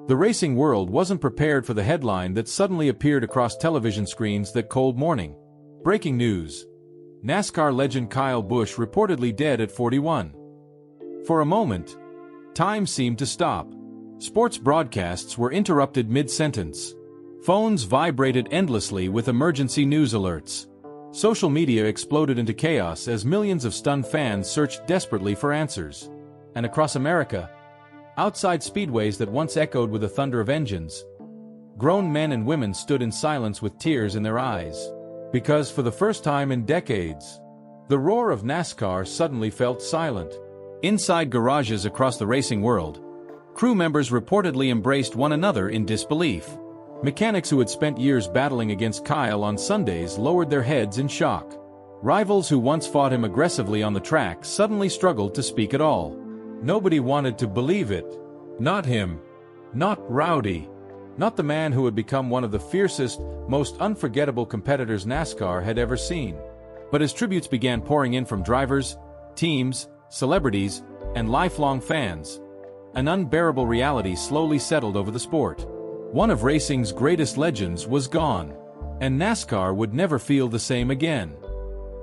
The racing world wasn't prepared for the headline that suddenly appeared across television screens that cold morning. Breaking news. NASCAR legend Kyle Busch reportedly dead at 41. For a moment, time seemed to stop. Sports broadcasts were interrupted mid-sentence. Phones vibrated endlessly with emergency news alerts. Social media exploded into chaos as millions of stunned fans searched desperately for answers. And across America, outside speedways that once echoed with the thunder of engines, grown men and women stood in silence with tears in their eyes. Because for the first time in decades, the roar of NASCAR suddenly felt silent. Inside garages across the racing world, crew members reportedly embraced one another in disbelief. Mechanics who had spent years battling against Kyle on Sundays lowered their heads in shock. Rivals who once fought him aggressively on the track suddenly struggled to speak at all. Nobody wanted to believe it. Not him. Not Rowdy. Not the man who had become one of the fiercest, most unforgettable competitors NASCAR had ever seen. But as tributes began pouring in from drivers, teams, celebrities, and lifelong fans, an unbearable reality slowly settled over the sport. One of racing's greatest legends was gone, and NASCAR would never feel the same again.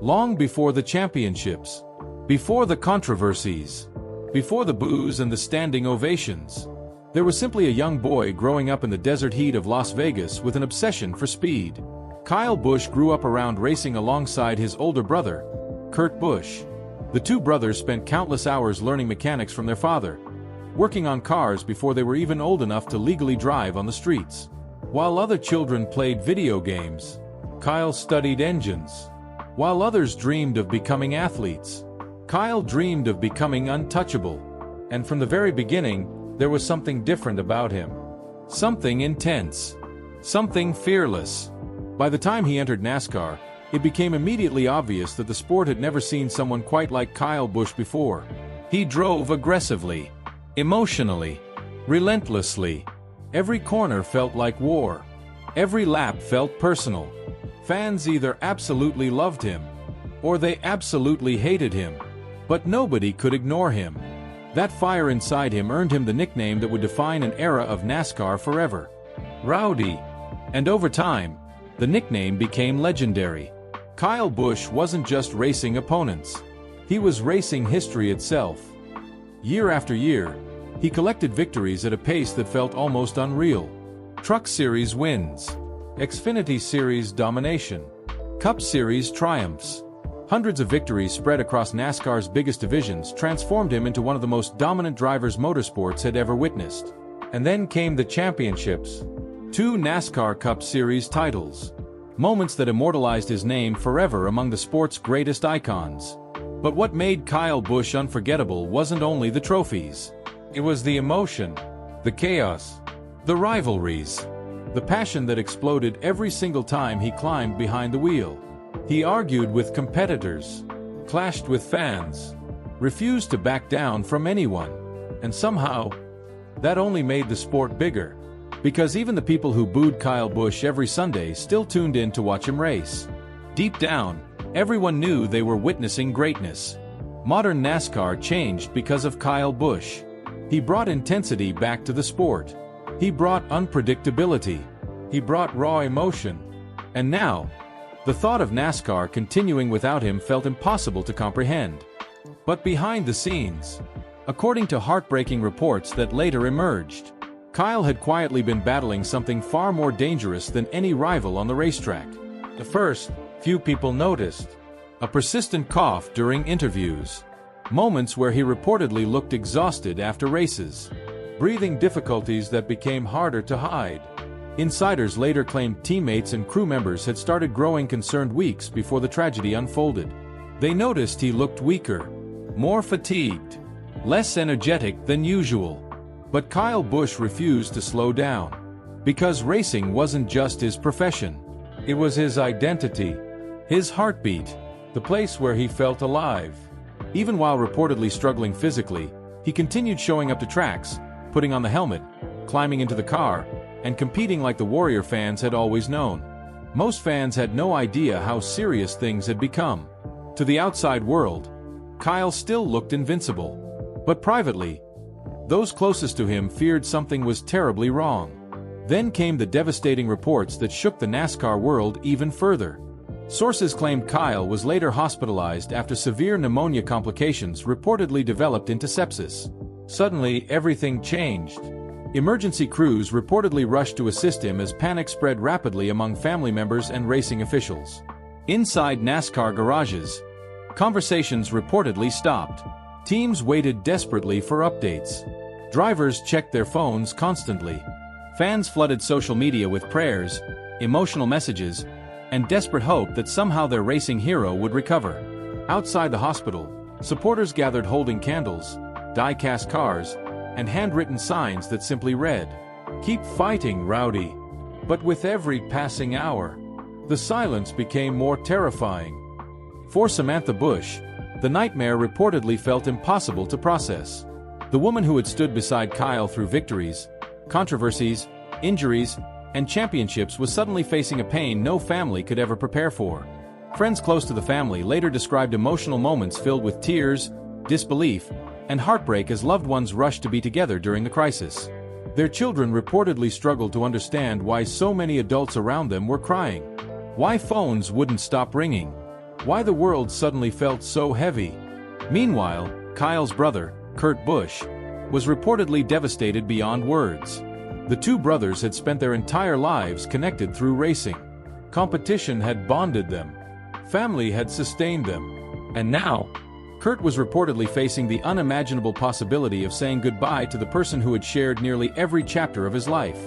Long before the championships, before the controversies, before the boos and the standing ovations, there was simply a young boy growing up in the desert heat of Las Vegas with an obsession for speed. Kyle Busch grew up around racing alongside his older brother, Kurt Busch. The two brothers spent countless hours learning mechanics from their father, working on cars before they were even old enough to legally drive on the streets. While other children played video games, Kyle studied engines. While others dreamed of becoming athletes, Kyle dreamed of becoming untouchable. And from the very beginning, there was something different about him. Something intense. Something fearless. By the time he entered NASCAR, it became immediately obvious that the sport had never seen someone quite like Kyle Busch before. He drove aggressively, emotionally, relentlessly. Every corner felt like war. Every lap felt personal. Fans either absolutely loved him, or they absolutely hated him. But nobody could ignore him. That fire inside him earned him the nickname that would define an era of NASCAR forever: Rowdy. And over time, the nickname became legendary. Kyle Busch wasn't just racing opponents. He was racing history itself. Year after year, he collected victories at a pace that felt almost unreal. Truck Series wins, Xfinity Series domination, Cup Series triumphs. Hundreds of victories spread across NASCAR's biggest divisions transformed him into one of the most dominant drivers motorsports had ever witnessed. And then came the championships. 2 NASCAR Cup Series titles. Moments that immortalized his name forever among the sport's greatest icons. But what made Kyle Busch unforgettable wasn't only the trophies. It was the emotion, the chaos, the rivalries, the passion that exploded every single time he climbed behind the wheel. He argued with competitors, clashed with fans, refused to back down from anyone. And somehow, that only made the sport bigger. Because even the people who booed Kyle Busch every Sunday still tuned in to watch him race. Deep down, everyone knew they were witnessing greatness. Modern NASCAR changed because of Kyle Busch. He brought intensity back to the sport. He brought unpredictability. He brought raw emotion. And now, the thought of NASCAR continuing without him felt impossible to comprehend. But behind the scenes, according to heartbreaking reports that later emerged, Kyle had quietly been battling something far more dangerous than any rival on the racetrack. At first, few people noticed. A persistent cough during interviews. Moments where he reportedly looked exhausted after races. Breathing difficulties that became harder to hide. Insiders later claimed teammates and crew members had started growing concerned weeks before the tragedy unfolded. They noticed he looked weaker, more fatigued, less energetic than usual. But Kyle Busch refused to slow down. Because racing wasn't just his profession. It was his identity, his heartbeat, the place where he felt alive. Even while reportedly struggling physically, he continued showing up to tracks, putting on the helmet, climbing into the car, and competing like the warrior fans had always known. Most fans had no idea how serious things had become. To the outside world, Kyle still looked invincible. But privately, Those closest to him feared something was terribly wrong. Then came the devastating reports that shook the NASCAR world even further. Sources claimed Kyle was later hospitalized after severe pneumonia complications reportedly developed into sepsis. Suddenly, everything changed. Emergency crews reportedly rushed to assist him as panic spread rapidly among family members and racing officials. Inside NASCAR garages, conversations reportedly stopped. Teams waited desperately for updates. Drivers checked their phones constantly. Fans flooded social media with prayers, emotional messages, and desperate hope that somehow their racing hero would recover. Outside the hospital, supporters gathered holding candles, die-cast cars, and handwritten signs that simply read, "Keep fighting, Rowdy." But with every passing hour, the silence became more terrifying. For Samantha Busch, the nightmare reportedly felt impossible to process. The woman who had stood beside Kyle through victories, controversies, injuries, and championships was suddenly facing a pain no family could ever prepare for. Friends close to the family later described emotional moments filled with tears, disbelief, and heartbreak as loved ones rushed to be together during the crisis. Their children reportedly struggled to understand why so many adults around them were crying, why phones wouldn't stop ringing, why the world suddenly felt so heavy. Meanwhile, Kyle's brother, Kurt Busch, was reportedly devastated beyond words. The two brothers had spent their entire lives connected through racing. Competition had bonded them. Family had sustained them. And now, Kurt was reportedly facing the unimaginable possibility of saying goodbye to the person who had shared nearly every chapter of his life.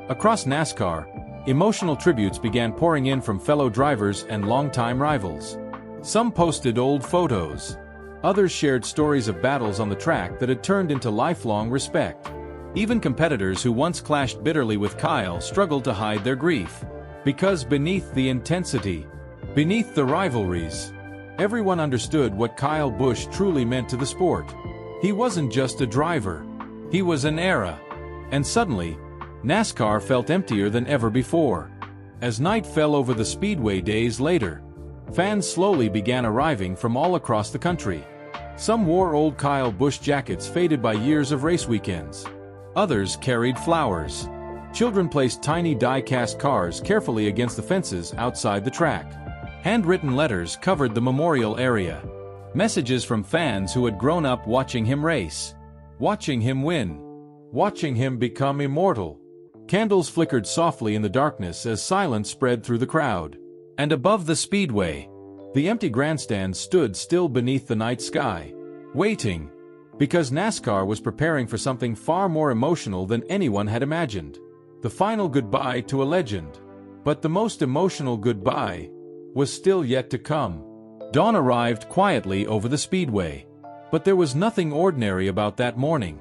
Across NASCAR, emotional tributes began pouring in from fellow drivers and longtime rivals. Some posted old photos. Others shared stories of battles on the track that had turned into lifelong respect. Even competitors who once clashed bitterly with Kyle struggled to hide their grief. Because beneath the intensity, beneath the rivalries, everyone understood what Kyle Busch truly meant to the sport. He wasn't just a driver. He was an era. And suddenly, NASCAR felt emptier than ever before. As night fell over the speedway days later, fans slowly began arriving from all across the country. Some wore old Kyle Busch jackets faded by years of race weekends. Others carried flowers. Children placed tiny die-cast cars carefully against the fences outside the track. Handwritten letters covered the memorial area. Messages from fans who had grown up watching him race, watching him win, watching him become immortal. Candles flickered softly in the darkness as silence spread through the crowd. And above the speedway, the empty grandstand stood still beneath the night sky, waiting, because NASCAR was preparing for something far more emotional than anyone had imagined. The final goodbye to a legend. But the most emotional goodbye was still yet to come. Dawn arrived quietly over the speedway. But there was nothing ordinary about that morning.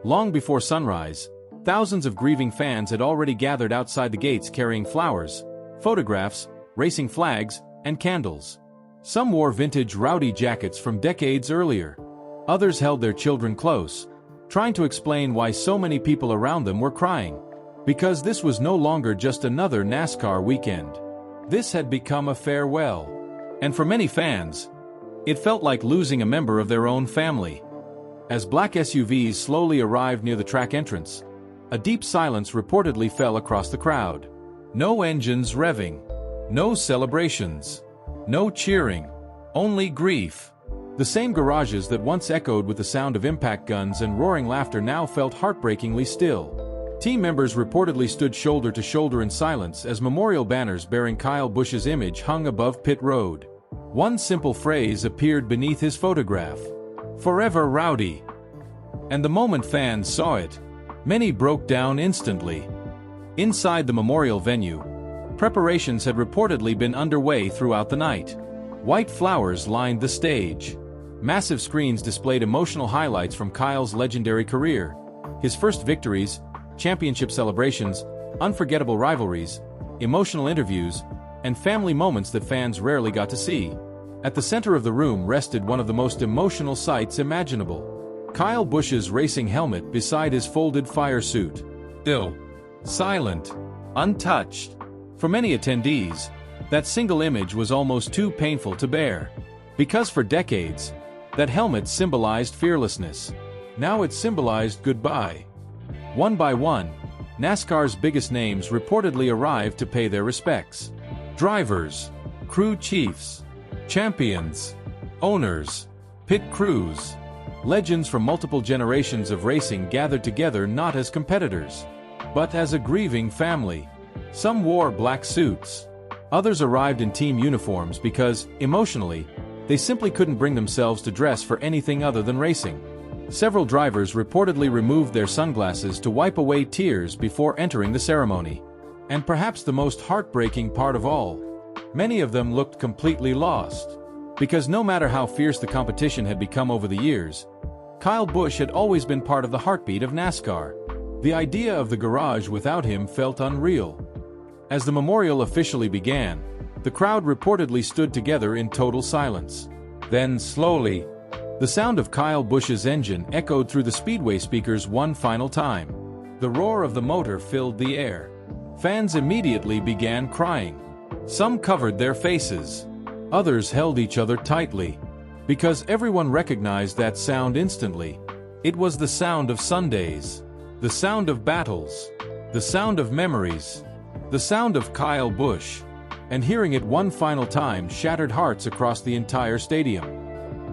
Long before sunrise, thousands of grieving fans had already gathered outside the gates carrying flowers, photographs, racing flags, and candles. Some wore vintage Rowdy jackets from decades earlier. Others held their children close, trying to explain why so many people around them were crying. Because this was no longer just another NASCAR weekend. This had become a farewell. And for many fans, it felt like losing a member of their own family. As black SUVs slowly arrived near the track entrance, a deep silence reportedly fell across the crowd. No engines revving. No celebrations. No cheering. Only grief. The same garages that once echoed with the sound of impact guns and roaring laughter now felt heartbreakingly still. Team members reportedly stood shoulder to shoulder in silence as memorial banners bearing Kyle Busch's image hung above pit road. One simple phrase appeared beneath his photograph. "Forever Rowdy." And the moment fans saw it, many broke down instantly. Inside the memorial venue, preparations had reportedly been underway throughout the night. White flowers lined the stage. Massive screens displayed emotional highlights from Kyle's legendary career. His first victories, championship celebrations, unforgettable rivalries, emotional interviews, and family moments that fans rarely got to see. At the center of the room rested one of the most emotional sights imaginable. Kyle Busch's racing helmet beside his folded fire suit. Still, silent, untouched. For many attendees, that single image was almost too painful to bear. Because for decades, that helmet symbolized fearlessness. Now it symbolized goodbye. One by one, NASCAR's biggest names reportedly arrived to pay their respects. Drivers, crew chiefs, champions, owners, pit crews. Legends from multiple generations of racing gathered together not as competitors, but as a grieving family. Some wore black suits. Others arrived in team uniforms because, emotionally, they simply couldn't bring themselves to dress for anything other than racing. Several drivers reportedly removed their sunglasses to wipe away tears before entering the ceremony. And perhaps the most heartbreaking part of all, many of them looked completely lost. Because no matter how fierce the competition had become over the years, Kyle Busch had always been part of the heartbeat of NASCAR. The idea of the garage without him felt unreal. As the memorial officially began, the crowd reportedly stood together in total silence. Then, slowly, the sound of Kyle Busch's engine echoed through the speedway speakers one final time. The roar of the motor filled the air. Fans immediately began crying. Some covered their faces. Others held each other tightly. Because everyone recognized that sound instantly. It was the sound of Sundays. The sound of battles. The sound of memories. The sound of Kyle Busch. And hearing it one final time shattered hearts across the entire stadium.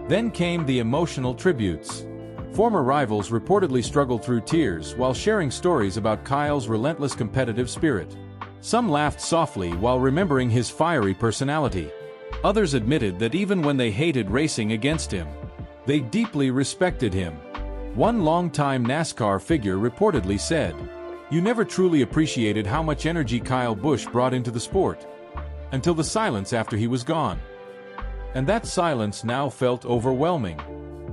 Then came the emotional tributes. Former rivals reportedly struggled through tears while sharing stories about Kyle's relentless competitive spirit. Some laughed softly while remembering his fiery personality. Others admitted that even when they hated racing against him, they deeply respected him. One longtime NASCAR figure reportedly said, "You never truly appreciated how much energy Kyle Busch brought into the sport, until the silence after he was gone." And that silence now felt overwhelming.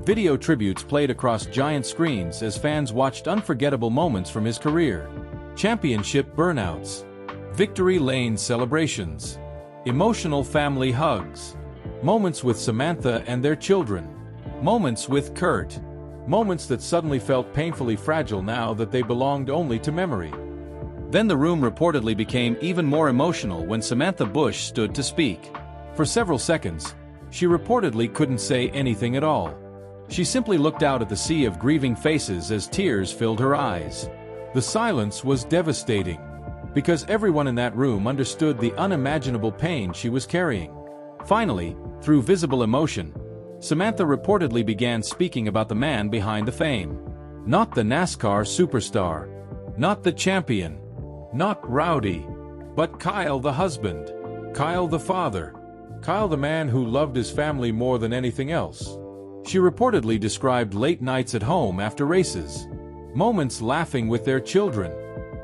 Video tributes played across giant screens as fans watched unforgettable moments from his career. Championship burnouts, victory lane celebrations, emotional family hugs, moments with Samantha and their children, moments with Kurt, moments that suddenly felt painfully fragile now that they belonged only to memory. Then the room reportedly became even more emotional when Samantha Busch stood to speak. For several seconds, she reportedly couldn't say anything at all. She simply looked out at the sea of grieving faces as tears filled her eyes. The silence was devastating, because everyone in that room understood the unimaginable pain she was carrying. Finally, through visible emotion, Samantha reportedly began speaking about the man behind the fame. Not the NASCAR superstar, not the champion, not Rowdy, but Kyle the husband, Kyle the father, Kyle the man who loved his family more than anything else. She reportedly described late nights at home after races, moments laughing with their children,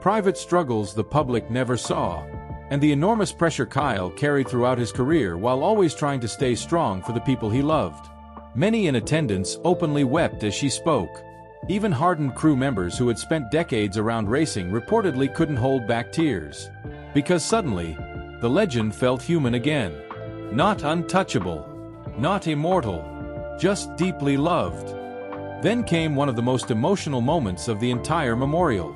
private struggles the public never saw, and the enormous pressure Kyle carried throughout his career while always trying to stay strong for the people he loved. Many in attendance openly wept as she spoke. Even hardened crew members who had spent decades around racing reportedly couldn't hold back tears. Because suddenly, the legend felt human again. Not untouchable, not immortal, just deeply loved. Then came one of the most emotional moments of the entire memorial.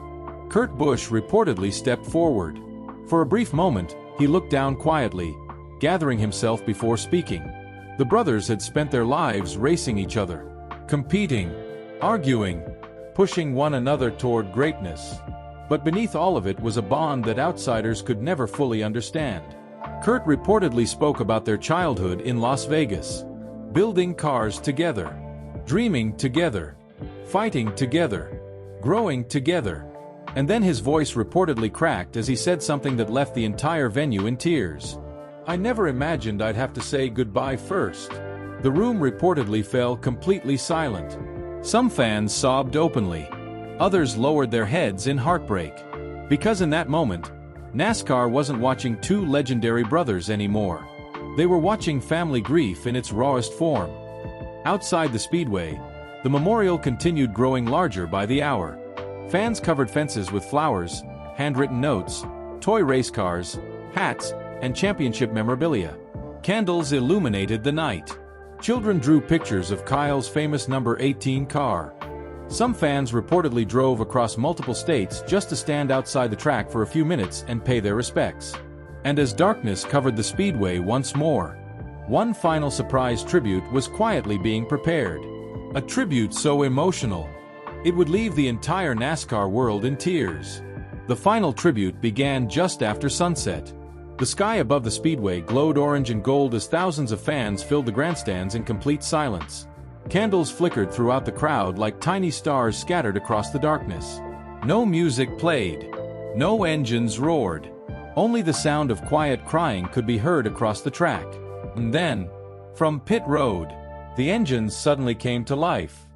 Kurt Busch reportedly stepped forward. For a brief moment, he looked down quietly, gathering himself before speaking. The brothers had spent their lives racing each other, competing, arguing, pushing one another toward greatness. But beneath all of it was a bond that outsiders could never fully understand. Kurt reportedly spoke about their childhood in Las Vegas, building cars together, dreaming together, fighting together, growing together. And then his voice reportedly cracked as he said something that left the entire venue in tears. "I never imagined I'd have to say goodbye first." The room reportedly fell completely silent. Some fans sobbed openly. Others lowered their heads in heartbreak. Because in that moment, NASCAR wasn't watching two legendary brothers anymore. They were watching family grief in its rawest form. Outside the speedway, the memorial continued growing larger by the hour. Fans covered fences with flowers, handwritten notes, toy race cars, hats, and championship memorabilia. Candles illuminated the night. Children drew pictures of Kyle's famous number 18 car. Some fans reportedly drove across multiple states just to stand outside the track for a few minutes and pay their respects. And as darkness covered the speedway once more, one final surprise tribute was quietly being prepared. A tribute so emotional, It would leave the entire NASCAR world in tears. The final tribute began just after sunset. The sky above the speedway glowed orange and gold as thousands of fans filled the grandstands in complete silence. Candles flickered throughout the crowd like tiny stars scattered across the darkness. No music played. No engines roared. Only the sound of quiet crying could be heard across the track. And then, from pit road, the engines suddenly came to life.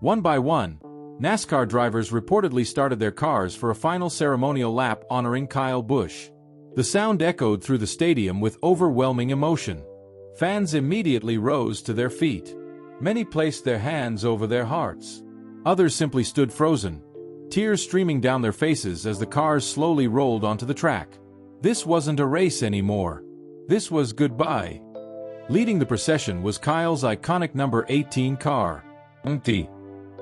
One by one, NASCAR drivers reportedly started their cars for a final ceremonial lap honoring Kyle Busch. The sound echoed through the stadium with overwhelming emotion. Fans immediately rose to their feet. Many placed their hands over their hearts. Others simply stood frozen, tears streaming down their faces as the cars slowly rolled onto the track. This wasn't a race anymore. This was goodbye. Leading the procession was Kyle's iconic number 18 car. Empty.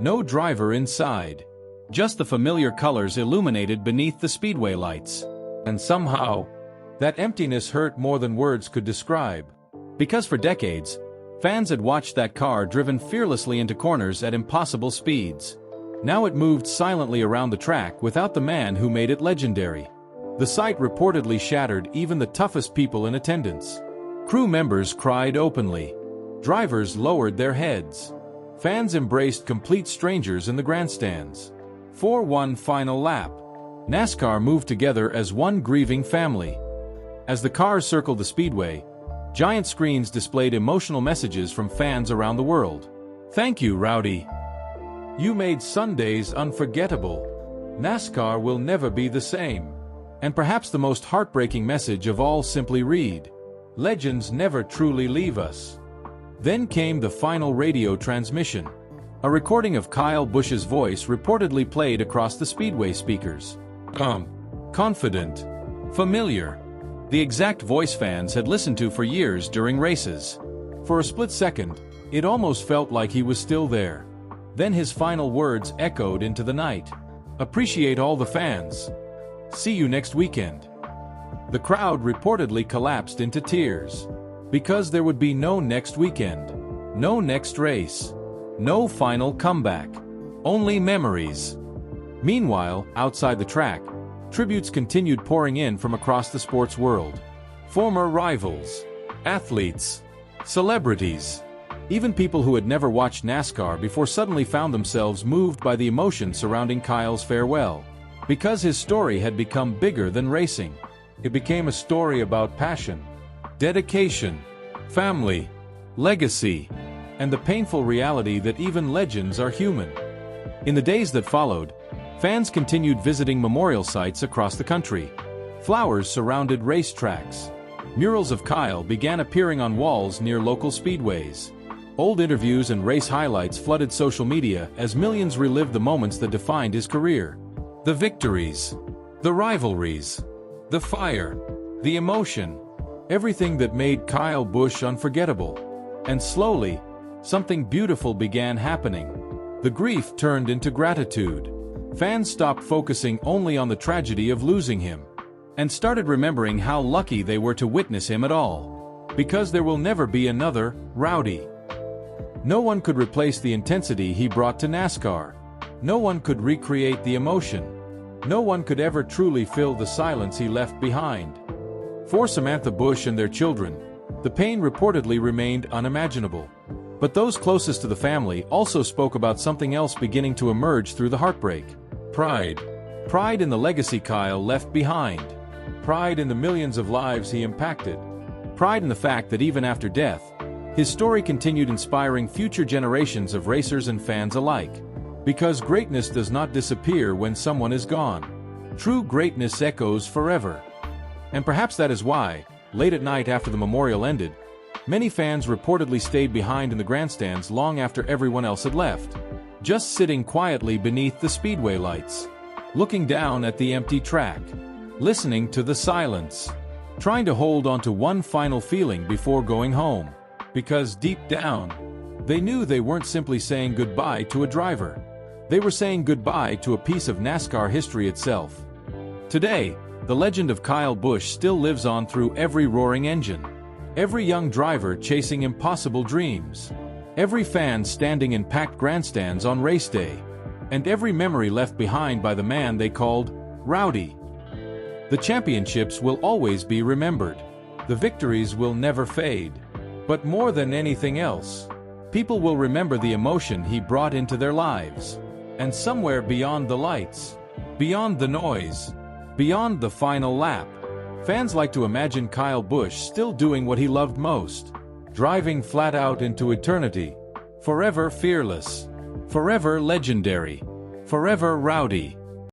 No driver inside. Just the familiar colors illuminated beneath the speedway lights. And somehow, that emptiness hurt more than words could describe. Because for decades, fans had watched that car driven fearlessly into corners at impossible speeds. Now it moved silently around the track without the man who made it legendary. The sight reportedly shattered even the toughest people in attendance. Crew members cried openly. Drivers lowered their heads. Fans embraced complete strangers in the grandstands. For one final lap, NASCAR moved together as one grieving family. As the cars circled the speedway, giant screens displayed emotional messages from fans around the world. "Thank you, Rowdy. You made Sundays unforgettable. NASCAR will never be the same." And perhaps the most heartbreaking message of all simply read, "Legends never truly leave us." Then came the final radio transmission. A recording of Kyle Busch's voice reportedly played across the speedway speakers. Calm, confident, familiar. The exact voice fans had listened to for years during races. For a split second, it almost felt like he was still there. Then his final words echoed into the night. "Appreciate all the fans. See you next weekend." The crowd reportedly collapsed into tears. Because there would be no next weekend. No next race. No final comeback. Only memories. Meanwhile, outside the track, tributes continued pouring in from across the sports world. Former rivals, athletes, celebrities, even people who had never watched NASCAR before suddenly found themselves moved by the emotion surrounding Kyle's farewell. Because his story had become bigger than racing. It became a story about passion, dedication, family, legacy, and the painful reality that even legends are human. In the days that followed, fans continued visiting memorial sites across the country. Flowers surrounded racetracks. Murals of Kyle began appearing on walls near local speedways. Old interviews and race highlights flooded social media as millions relived the moments that defined his career. The victories, the rivalries, the fire, the emotion, everything that made Kyle Busch unforgettable. And slowly, something beautiful began happening. The grief turned into gratitude. Fans stopped focusing only on the tragedy of losing him, and started remembering how lucky they were to witness him at all. Because there will never be another Rowdy. No one could replace the intensity he brought to NASCAR. No one could recreate the emotion. No one could ever truly fill the silence he left behind. For Samantha Busch and their children, the pain reportedly remained unimaginable. But those closest to the family also spoke about something else beginning to emerge through the heartbreak. Pride. Pride in the legacy Kyle left behind. Pride in the millions of lives he impacted. Pride in the fact that even after death, his story continued inspiring future generations of racers and fans alike. Because greatness does not disappear when someone is gone. True greatness echoes forever. And perhaps that is why, late at night after the memorial ended, many fans reportedly stayed behind in the grandstands long after everyone else had left. Just sitting quietly beneath the speedway lights. Looking down at the empty track. Listening to the silence. Trying to hold on to one final feeling before going home. Because deep down, they knew they weren't simply saying goodbye to a driver. They were saying goodbye to a piece of NASCAR history itself. Today, the legend of Kyle Busch still lives on through every roaring engine. Every young driver chasing impossible dreams. Every fan standing in packed grandstands on race day. and every memory left behind by the man they called Rowdy. The championships will always be remembered. The victories will never fade. But more than anything else, people will remember the emotion he brought into their lives. And somewhere beyond the lights, beyond the noise, beyond the final lap, fans like to imagine Kyle Busch still doing what he loved most, driving flat out into eternity, forever fearless, forever legendary, forever Rowdy.